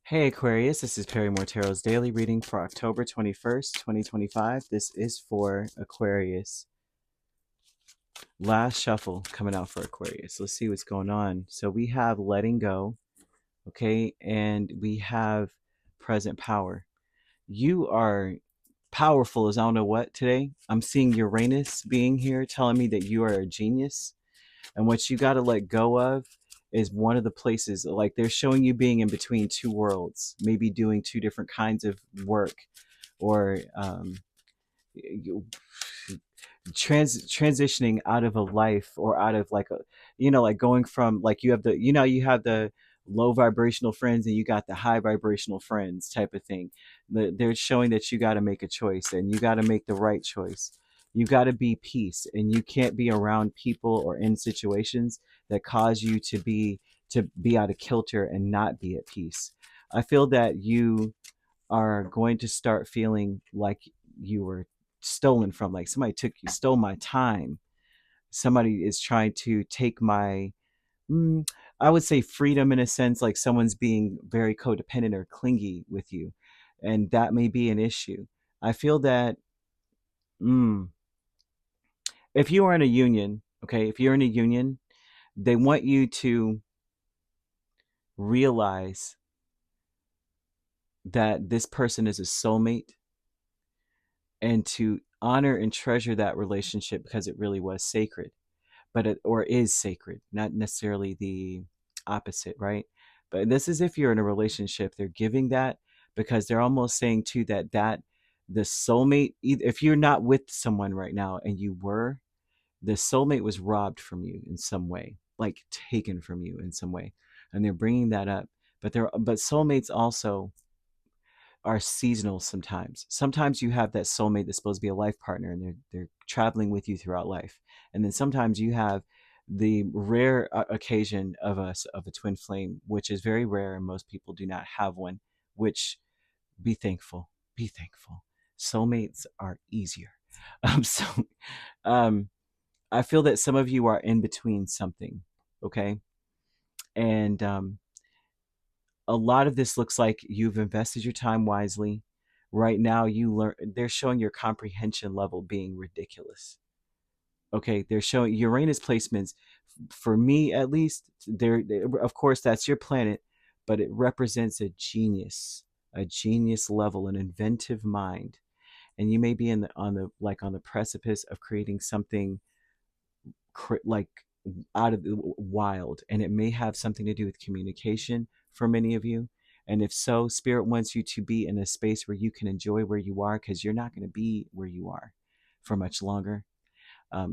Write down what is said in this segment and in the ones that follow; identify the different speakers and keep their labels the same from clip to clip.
Speaker 1: Hey Aquarius, this is Perrymore Tarot's daily reading for October 21st, 2025. This is for Aquarius. Last shuffle coming out for Aquarius. Let's see what's going on. So we have letting go, okay, and we have present power. You are powerful as I don't know what today. I'm seeing Uranus being here telling me that you are a genius. And what you got to let go of is one of the places, like they're showing you being in between two worlds, maybe doing two different kinds of work, or transitioning out of a life, or out of like a, like going from, like, you have the, you have the low vibrational friends and you got the high vibrational friends type of thing. They're showing that you got to make a choice, and you got to make the right choice. You got to be peace, and you can't be around people or in situations that cause you to be out of kilter and not be at peace. I feel that you are going to start feeling like you were stolen from, like somebody stole my time. Somebody is trying to take my, I would say, freedom, in a sense, like someone's being very codependent or clingy with you, and that may be an issue. I feel that, mm, if you are in a union, okay, if you're in a union, they want you to realize that this person is a soulmate, and to honor and treasure that relationship because it really was sacred, but it, or is sacred, not necessarily the opposite, right? But this is, if you're in a relationship, they're giving that because they're almost saying too that the soulmate, if you're not with someone right now and you were, the soulmate was robbed from you in some way, like taken from you in some way, and they're bringing that up. But soulmates also are seasonal sometimes. Sometimes you have that soulmate that's supposed to be a life partner, and they're traveling with you throughout life. And then sometimes you have the rare occasion of a twin flame, which is very rare, and most people do not have one. Which, be thankful, be thankful. Soulmates are easier. So, um, I feel that some of you are in between something, okay, and a lot of this looks like you've invested your time wisely. Right now, they're showing your comprehension level being ridiculous. Okay, they're showing Uranus placements. For me, at least, of course, that's your planet, but it represents a genius level, an inventive mind, and you may be on the precipice of creating something like out of the wild, and it may have something to do with communication for many of you. And if so, spirit wants you to be in a space where you can enjoy where you are, because you're not going to be where you are for much longer.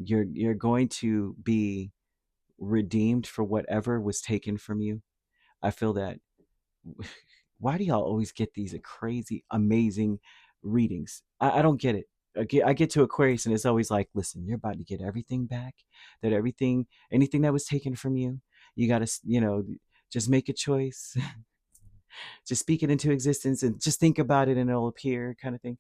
Speaker 1: You're going to be redeemed for whatever was taken from you. I feel that. Why do y'all always get these crazy, amazing readings? I don't get it. I get to Aquarius and it's always like, listen, you're about to get everything back. That anything that was taken from you, you got to, just make a choice. Just speak it into existence and just think about it and it'll appear, kind of thing.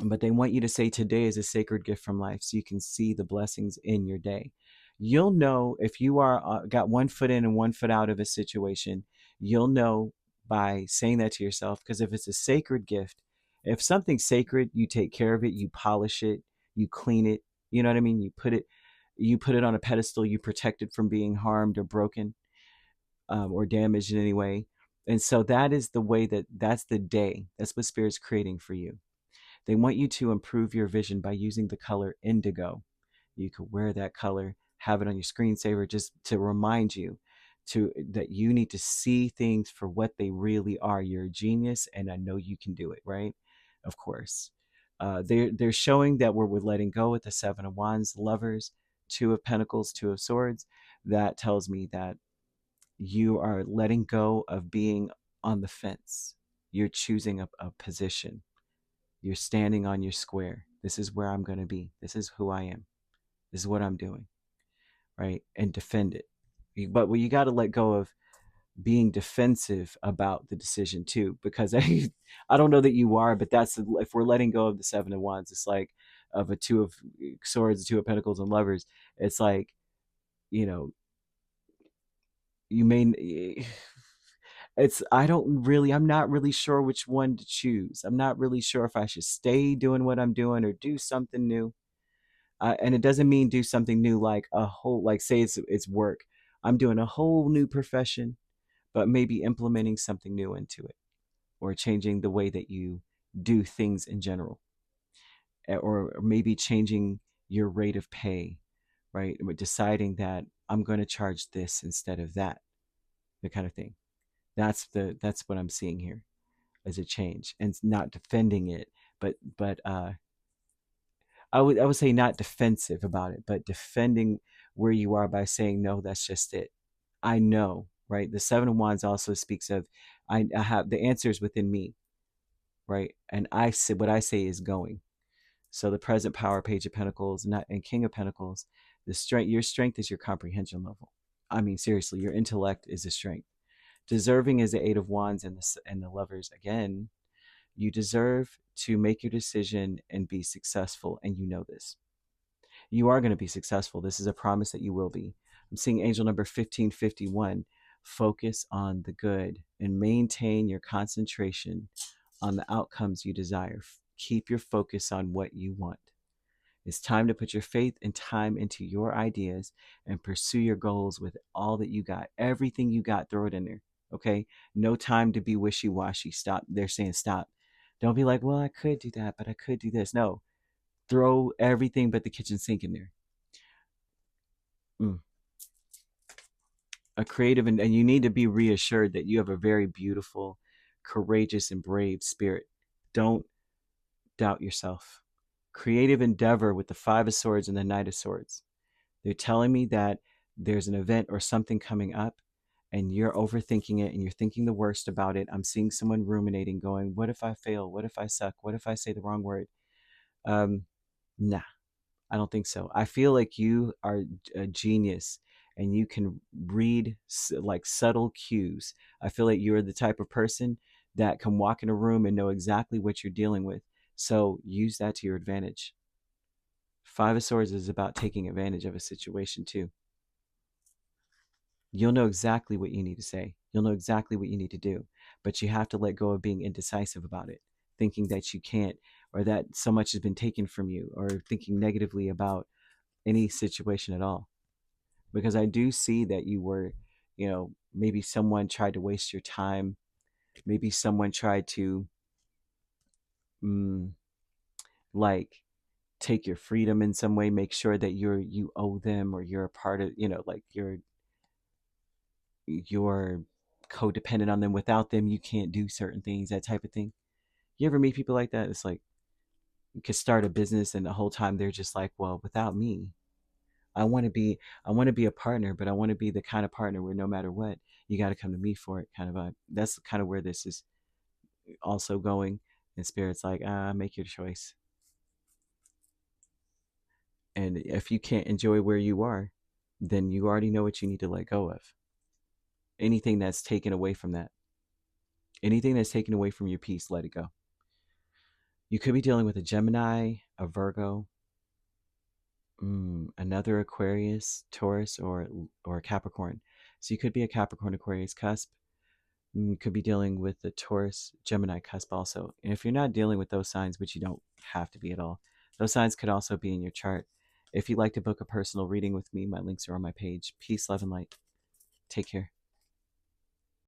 Speaker 1: But they want you to say today is a sacred gift from life, so you can see the blessings in your day. You'll know if you are got one foot in and one foot out of a situation. You'll know by saying that to yourself, because if it's a sacred gift, if something's sacred, you take care of it, you polish it, you clean it, you know what I mean, you put it on a pedestal, you protect it from being harmed or broken, or damaged in any way. And so that is the way, that's the day, that's what spirit's creating for you. They want you to improve your vision by using the color indigo. You could wear that color, have it on your screensaver, just to remind you that you need to see things for what they really are. You're a genius, and I know you can do it, right? Of course. They're showing that we're letting go with the Seven of Wands, Lovers, Two of Pentacles, Two of Swords. That tells me that you are letting go of being on the fence. You're choosing a position. You're standing on your square. This is where I'm going to be. This is who I am. This is what I'm doing, right? And defend it. But you got to let go of being defensive about the decision too, because I don't know that you are, but if we're letting go of the Seven of Wands, it's like, of a Two of Swords, Two of Pentacles, and Lovers. It's like, you know, you may. I'm not really sure which one to choose. I'm not really sure if I should stay doing what I'm doing or do something new. And it doesn't mean do something new like a whole, like say it's work. I'm doing a whole new profession, but maybe implementing something new into it, or changing the way that you do things in general, or maybe changing your rate of pay, right? Or deciding that I'm going to charge this instead of that, the kind of thing. That's what I'm seeing here as a change, and not defending it, but I would say not defensive about it, but defending where you are by saying no, that's just it. I know, right? The Seven of Wands also speaks of I have the answers within me, right? And I say what I say is going. So the present power, Page of Pentacles, and King of Pentacles, your strength is your comprehension level. I mean, seriously, your intellect is a strength. Deserving is the Eight of Wands and the Lovers again. You deserve to make your decision and be successful, and you know this. You are going to be successful. This is a promise that you will be. I'm seeing angel number 1551. Focus on the good and maintain your concentration on the outcomes you desire. Keep your focus on what you want. It's time to put your faith and time into your ideas and pursue your goals with all that you got. Everything you got, throw it in there. Okay? No time to be wishy-washy. Stop. They're saying stop. Don't be like, well, I could do that, but I could do this. No. Throw everything but the kitchen sink in there. A creative, and you need to be reassured that you have a very beautiful, courageous, and brave spirit. Don't doubt yourself. Creative endeavor with the Five of Swords and the Knight of Swords. They're telling me that there's an event or something coming up and you're overthinking it and you're thinking the worst about it. I'm seeing someone ruminating, going, what if I fail? What if I suck? What if I say the wrong word? Nah, I don't think so. I feel like you are a genius and you can read like subtle cues. I feel like you're the type of person that can walk in a room and know exactly what you're dealing with. So use that to your advantage. Five of Swords is about taking advantage of a situation too. You'll know exactly what you need to say. You'll know exactly what you need to do. But you have to let go of being indecisive about it, thinking that you can't, or that so much has been taken from you, or thinking negatively about any situation at all. Because I do see that you were, maybe someone tried to waste your time. Maybe someone tried to, mm, like, take your freedom in some way, make sure that you owe them, or you're a part of, like you're codependent on them. Without them, you can't do certain things, that type of thing. You ever meet people like that? It's like you could start a business and the whole time they're just like, well, without me, I want to be a partner, but I want to be the kind of partner where no matter what, you got to come to me for it, kind of a. That's kind of where this is also going. And spirit's like, make your choice. And if you can't enjoy where you are, then you already know what you need to let go of. Anything that's taken away from that, anything that's taken away from your peace, let it go. You could be dealing with a Gemini, a Virgo, another Aquarius, Taurus, or Capricorn. So you could be a Capricorn Aquarius cusp. You could be dealing with the Taurus Gemini cusp also. And if you're not dealing with those signs, which you don't have to be at all, those signs could also be in your chart. If you'd like to book a personal reading with me, my links are on my page. Peace, love, and light. Take care.